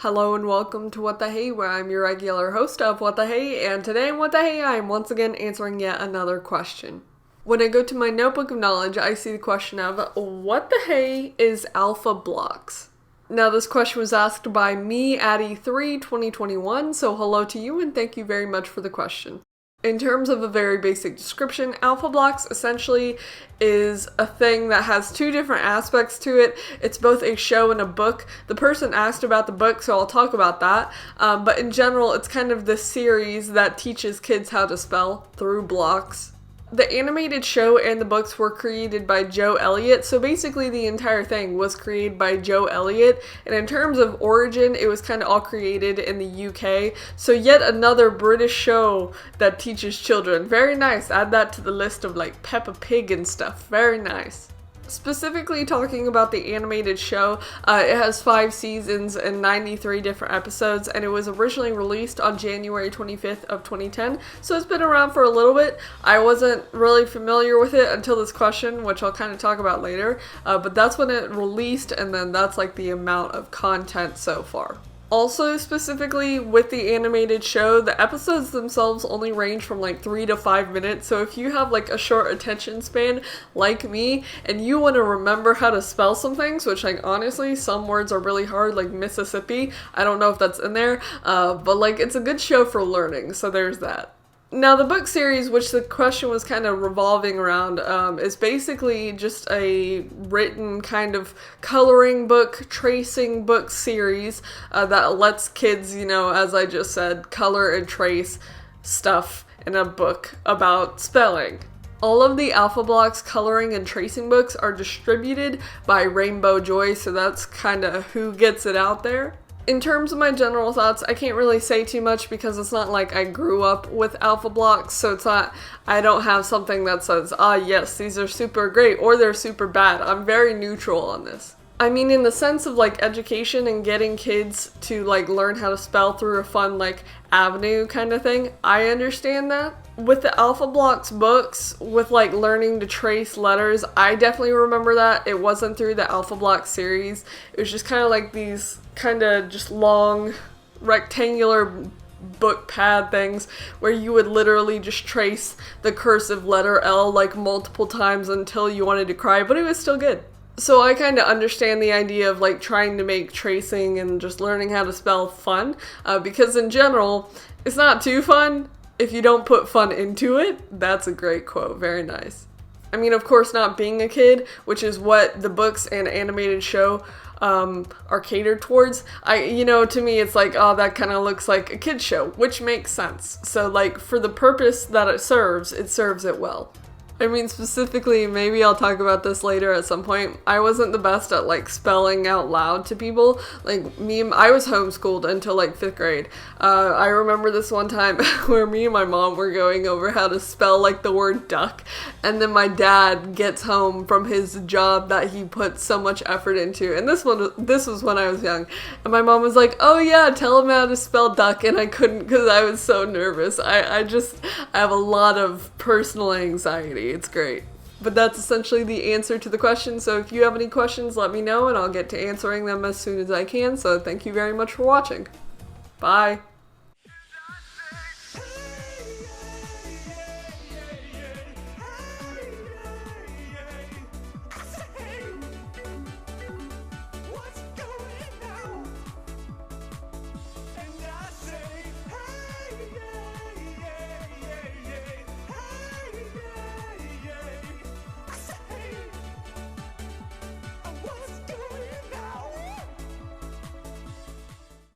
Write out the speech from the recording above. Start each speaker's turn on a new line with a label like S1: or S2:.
S1: Hello and welcome to What the Hey, where I'm your regular host of What the Hey, and today in What the Hey, I am once again answering yet another question. When I go to my notebook of knowledge, I see the question of, what the hey is Alphablocks? Now this question was asked by me, Addy3 2021, so hello to you and thank you very much for the question. In terms of a very basic description, Alphablocks essentially is a thing that has two different aspects to it. It's both a show and a book. The person asked about the book, so I'll talk about that. But in general, it's kind of the series that teaches kids how to spell through blocks. The animated show and the books were created by Joe Elliott, so basically the entire thing was created by Joe Elliott, and in terms of origin, it was kind of all created in the UK, so yet another British show that teaches children. Very nice, add that to the list of like Peppa Pig and stuff, very nice. Specifically talking about the animated show, it has 5 seasons and 93 different episodes, and it was originally released on January 25th of 2010, so it's been around for a little bit. I wasn't really familiar with it until this question, which I'll kind of talk about later, but that's when it released, and then that's like the amount of content so far. Also, specifically with the animated show, the episodes themselves only range from like 3 to 5 minutes, so if you have like a short attention span like me and you want to remember how to spell some things, which like honestly some words are really hard, like Mississippi, I don't know if that's in there, but like it's a good show for learning, so there's that. Now the book series, which the question was kind of revolving around, is basically just a written kind of coloring book, tracing book series that lets kids, you know, as I just said, color and trace stuff in a book about spelling. All of the Alphablocks coloring and tracing books are distributed by Rainbow Joy, so that's kind of who gets it out there. In terms of my general thoughts, I can't really say too much because it's not like I grew up with Alphablocks, so it's not, I don't have something that says, yes, these are super great or they're super bad. I'm very neutral on this. I mean, in the sense of like education and getting kids to like learn how to spell through a fun like avenue kind of thing, I understand that. With the Alphablocks books, with like learning to trace letters, I definitely remember that. It wasn't through the Alphablocks series. It was just kind of like these kind of just long rectangular book pad things where you would literally just trace the cursive letter L like multiple times until you wanted to cry, but it was still good. So I kind of understand the idea of like trying to make tracing and just learning how to spell fun, because in general, it's not too fun if you don't put fun into it. That's a great quote, very nice. I mean, of course, not being a kid, which is what the books and animated show are catered towards. To me, it's like, oh, that kind of looks like a kid's show, which makes sense. So like for the purpose that it serves it well. I mean, specifically, maybe I'll talk about this later at some point. I wasn't the best at like spelling out loud to people. Like I was homeschooled until like 5th grade. I remember this one time where me and my mom were going over how to spell like the word duck, and then my dad gets home from his job that he put so much effort into, and this was when I was young, and my mom was like, oh yeah, tell him how to spell duck, and I couldn't because I was so nervous. I have a lot of personal anxiety. It's great. But that's essentially the answer to the question, so if you have any questions, let me know and I'll get to answering them as soon as I can, so thank you very much for watching. Bye!